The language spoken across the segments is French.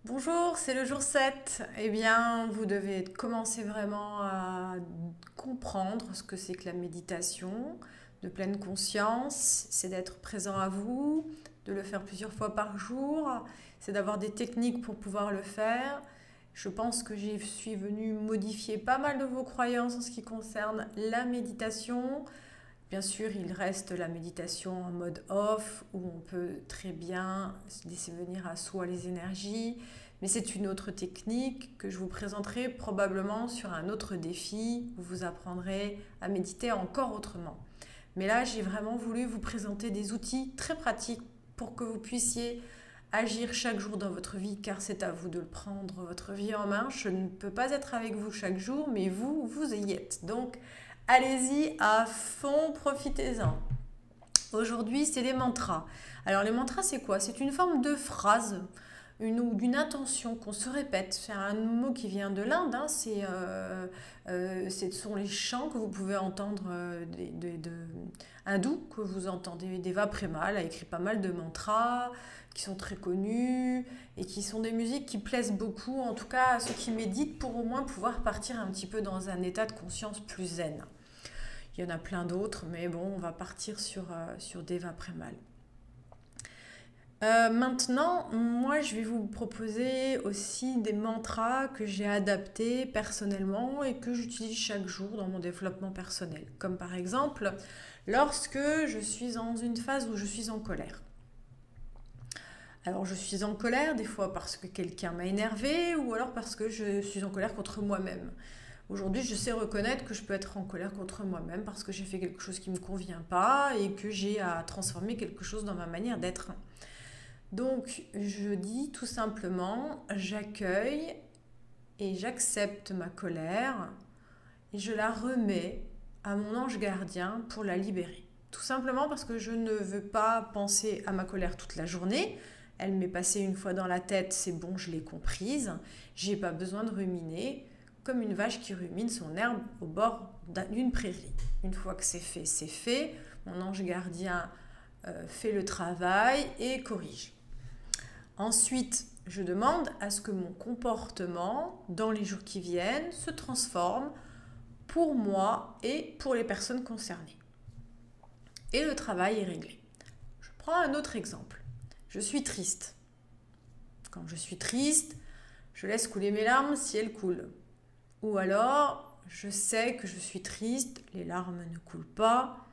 Bonjour, c'est le jour 7. Eh bien, vous devez commencer vraiment à comprendre ce que c'est que la méditation de pleine conscience. C'est d'être présent à vous, de le faire plusieurs fois par jour. C'est d'avoir des techniques pour pouvoir le faire. Je pense que j'y suis venue modifier pas mal de vos croyances en ce qui concerne la méditation. Bien sûr, il reste la méditation en mode off, où on peut très bien laisser venir à soi les énergies, mais c'est une autre technique que je vous présenterai probablement sur un autre défi, où vous apprendrez à méditer encore autrement. Mais là, j'ai vraiment voulu vous présenter des outils très pratiques pour que vous puissiez agir chaque jour dans votre vie, car c'est à vous de le prendre, votre vie en main. Je ne peux pas être avec vous chaque jour, mais vous, vous y êtes. Donc, allez-y à fond, profitez-en. Aujourd'hui, c'est les mantras. Alors, les mantras, c'est quoi? C'est une forme de phrase ou d'une intention qu'on se répète. C'est un mot qui vient de l'Inde. Hein. Ce sont les chants que vous pouvez entendre hindous, que vous entendez. Deva Premal a écrit pas mal de mantras qui sont très connus et qui sont des musiques qui plaisent beaucoup, en tout cas à ceux qui méditent, pour au moins pouvoir partir un petit peu dans un état de conscience plus zen. Il y en a plein d'autres, mais bon, on va partir sur Deva Premal. Maintenant, moi, je vais vous proposer aussi des mantras que j'ai adaptés personnellement et que j'utilise chaque jour dans mon développement personnel. Comme par exemple, lorsque je suis dans une phase où je suis en colère. Alors, je suis en colère des fois parce que quelqu'un m'a énervé ou alors parce que je suis en colère contre moi-même. Aujourd'hui, je sais reconnaître que je peux être en colère contre moi-même parce que j'ai fait quelque chose qui ne me convient pas et que j'ai à transformer quelque chose dans ma manière d'être. Donc, je dis tout simplement, j'accueille et j'accepte ma colère et je la remets à mon ange gardien pour la libérer. Tout simplement parce que je ne veux pas penser à ma colère toute la journée. Elle m'est passée une fois dans la tête, c'est bon, je l'ai comprise. J'ai pas besoin de ruminer comme une vache qui rumine son herbe au bord d'une prairie. Une fois que c'est fait, c'est fait. Mon ange gardien fait le travail et corrige. Ensuite, je demande à ce que mon comportement, dans les jours qui viennent, se transforme pour moi et pour les personnes concernées. Et le travail est réglé. Je prends un autre exemple. Je suis triste. Quand je suis triste, je laisse couler mes larmes si elles coulent. Ou alors, je sais que je suis triste, les larmes ne coulent pas,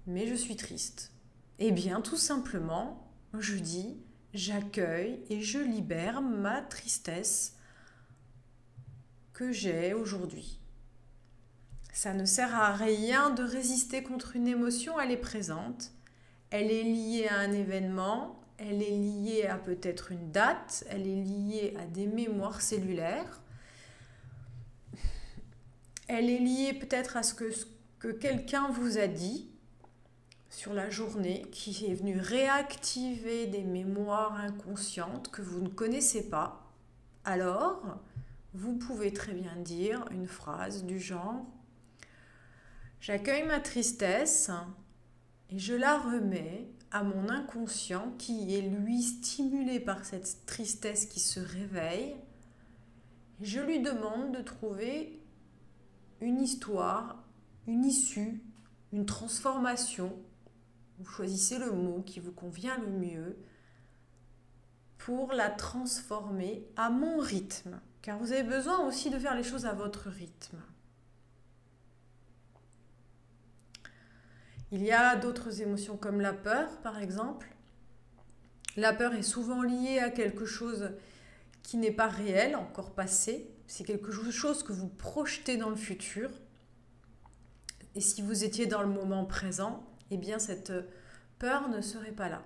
mais je suis triste. Eh bien, tout simplement, je dis, j'accueille et je libère ma tristesse que j'ai aujourd'hui. Ça ne sert à rien de résister contre une émotion, elle est présente. Elle est liée à un événement, elle est liée à peut-être une date, elle est liée à des mémoires cellulaires. Elle est liée peut-être à ce que quelqu'un vous a dit sur la journée, qui est venu réactiver des mémoires inconscientes que vous ne connaissez pas. Alors, vous pouvez très bien dire une phrase du genre « J'accueille ma tristesse et je la remets à mon inconscient qui est lui stimulé par cette tristesse qui se réveille. Je lui demande de trouver une histoire, une issue, une transformation. Vous choisissez le mot qui vous convient le mieux pour la transformer à mon rythme. Car vous avez besoin aussi de faire les choses à votre rythme. Il y a d'autres émotions comme la peur, par exemple. La peur est souvent liée à quelque chose qui n'est pas réel, encore passé. C'est quelque chose que vous projetez dans le futur. Et si vous étiez dans le moment présent, eh bien cette peur ne serait pas là.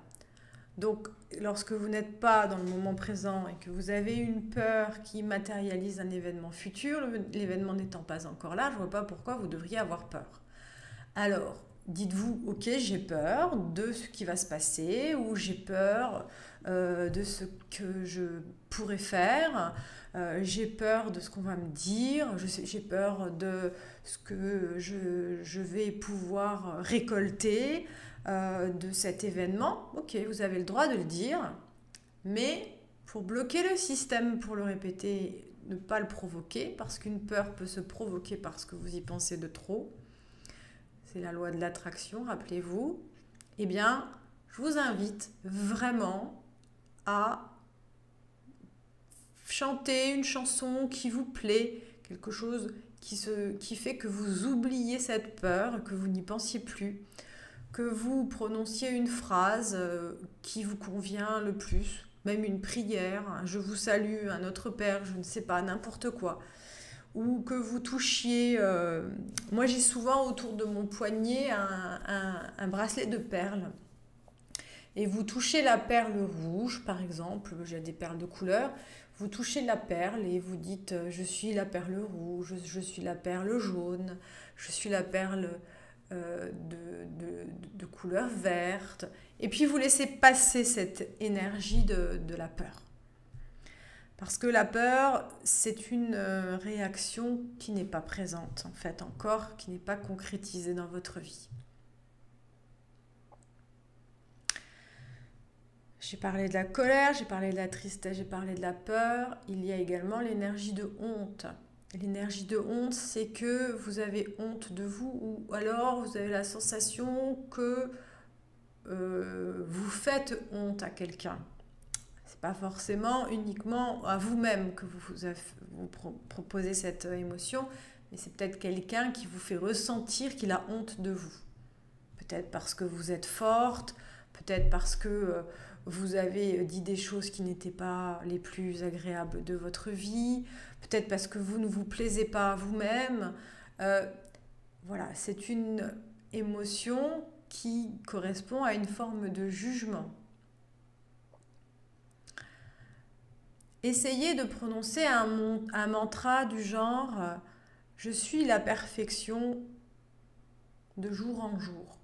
Donc, lorsque vous n'êtes pas dans le moment présent et que vous avez une peur qui matérialise un événement futur, l'événement n'étant pas encore là, je ne vois pas pourquoi vous devriez avoir peur. Alors, dites-vous, ok, j'ai peur de ce qui va se passer ou j'ai peur de ce que je pourrais faire, j'ai peur de ce qu'on va me dire, j'ai peur de ce que je vais pouvoir récolter de cet événement. Ok, vous avez le droit de le dire, mais Pour bloquer le système, pour le répéter, ne pas le provoquer, parce qu'une peur peut se provoquer parce que vous y pensez de trop. C'est la loi de l'attraction, rappelez-vous. Eh bien, je vous invite vraiment à chanter une chanson qui vous plaît, quelque chose qui fait que vous oubliez cette peur, que vous n'y pensiez plus, que vous prononciez une phrase qui vous convient le plus, même une prière, un je vous salue, un Notre Père, je ne sais pas, n'importe quoi. Ou que vous touchiez... moi, j'ai souvent autour de mon poignet un bracelet de perles. Et vous touchez la perle rouge, par exemple, j'ai des perles de couleur, vous touchez la perle et vous dites je suis la perle rouge, je suis la perle jaune, je suis la perle de couleur verte. Et puis vous laissez passer cette énergie de la peur. Parce que la peur, c'est une réaction qui n'est pas présente, en fait, encore, qui n'est pas concrétisée dans votre vie. J'ai parlé de la colère, j'ai parlé de la tristesse, j'ai parlé de la peur. Il y a également l'énergie de honte. L'énergie de honte, c'est que vous avez honte de vous ou alors vous avez la sensation que vous faites honte à quelqu'un. C'est pas forcément uniquement à vous-même que vous proposez cette émotion, mais c'est peut-être quelqu'un qui vous fait ressentir qu'il a honte de vous. Peut-être parce que vous êtes forte, peut-être parce que vous avez dit des choses qui n'étaient pas les plus agréables de votre vie, peut-être parce que vous ne vous plaisez pas à vous-même. Voilà, c'est une émotion qui correspond à une forme de jugement. Essayez de prononcer un mantra du genre « Je suis la perfection de jour en jour ».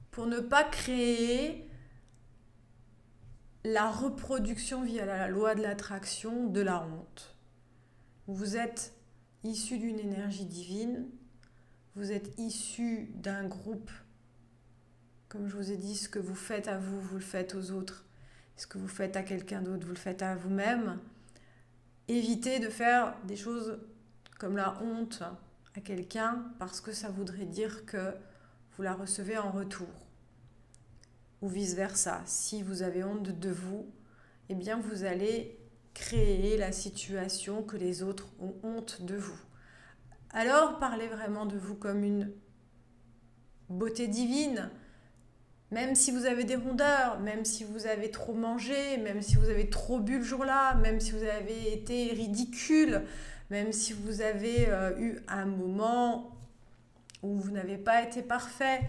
Pour ne pas créer la reproduction via la loi de l'attraction de la honte. Vous êtes issu d'une énergie divine, vous êtes issu d'un groupe, comme je vous ai dit, ce que vous faites à vous, vous le faites aux autres, ce que vous faites à quelqu'un d'autre, vous le faites à vous-même. Évitez de faire des choses comme la honte à quelqu'un parce que ça voudrait dire que vous la recevez en retour. Ou vice-versa. Si vous avez honte de vous, eh bien vous allez créer la situation que les autres ont honte de vous. Alors parlez vraiment de vous comme une beauté divine, même si vous avez des rondeurs, même si vous avez trop mangé, même si vous avez trop bu le jour-là, même si vous avez été ridicule, même si vous avez eu un moment où vous n'avez pas été parfait.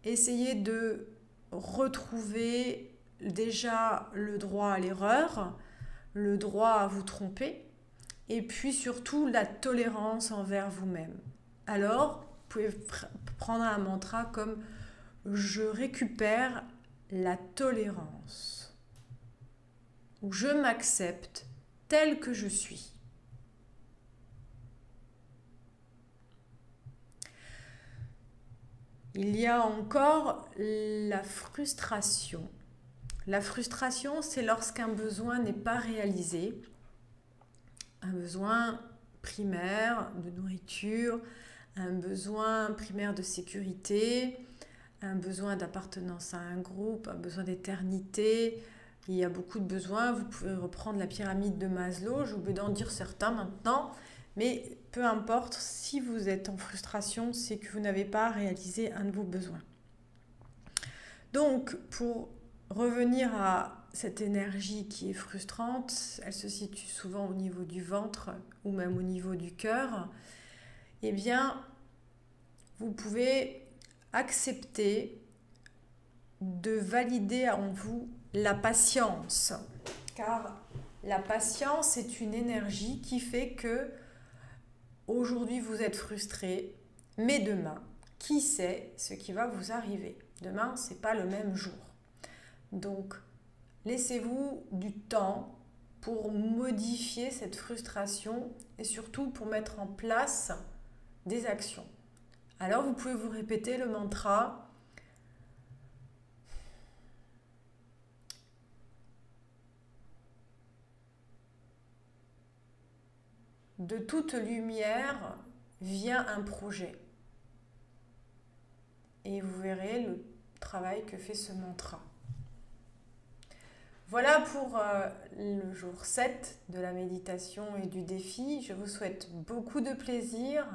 Essayez de retrouver déjà le droit à l'erreur, le droit à vous tromper, et puis surtout la tolérance envers vous-même. Alors, vous pouvez prendre un mantra comme « Je récupère la tolérance » ou « Je m'accepte tel que je suis ». Il y a encore la frustration. La frustration, c'est lorsqu'un besoin n'est pas réalisé. Un besoin primaire de nourriture, un besoin primaire de sécurité, un besoin d'appartenance à un groupe, un besoin d'éternité. Il y a beaucoup de besoins. Vous pouvez reprendre la pyramide de Maslow. J'ai oublié d'en dire certains maintenant. Mais peu importe, si vous êtes en frustration, c'est que vous n'avez pas réalisé un de vos besoins. Donc, pour revenir à cette énergie qui est frustrante, elle se situe souvent au niveau du ventre ou même au niveau du cœur. Eh bien, vous pouvez accepter de valider en vous la patience. Car la patience est une énergie qui fait que aujourd'hui, vous êtes frustré, mais demain, qui sait ce qui va vous arriver? Demain, ce n'est pas le même jour. Donc, laissez-vous du temps pour modifier cette frustration et surtout pour mettre en place des actions. Alors, vous pouvez vous répéter le mantra de toute lumière vient un projet. Et vous verrez le travail que fait ce mantra. Voilà pour le jour 7 de la méditation et du défi. Je vous souhaite beaucoup de plaisir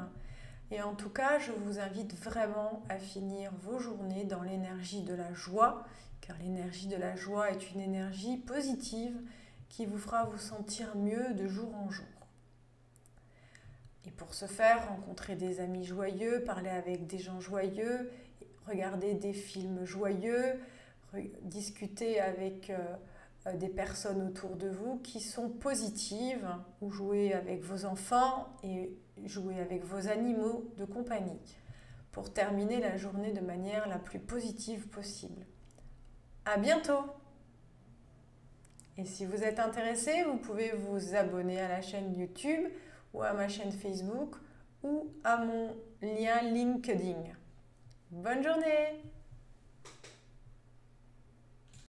et en tout cas, je vous invite vraiment à finir vos journées dans l'énergie de la joie, car l'énergie de la joie est une énergie positive qui vous fera vous sentir mieux de jour en jour. Et pour ce faire, rencontrer des amis joyeux, parler avec des gens joyeux, regarder des films joyeux, discuter avec des personnes autour de vous qui sont positives, ou jouer avec vos enfants et jouer avec vos animaux de compagnie pour terminer la journée de manière la plus positive possible. À bientôt! Et si vous êtes intéressé, vous pouvez vous abonner à la chaîne YouTube ou à ma chaîne Facebook ou à mon lien LinkedIn. Bonne journée!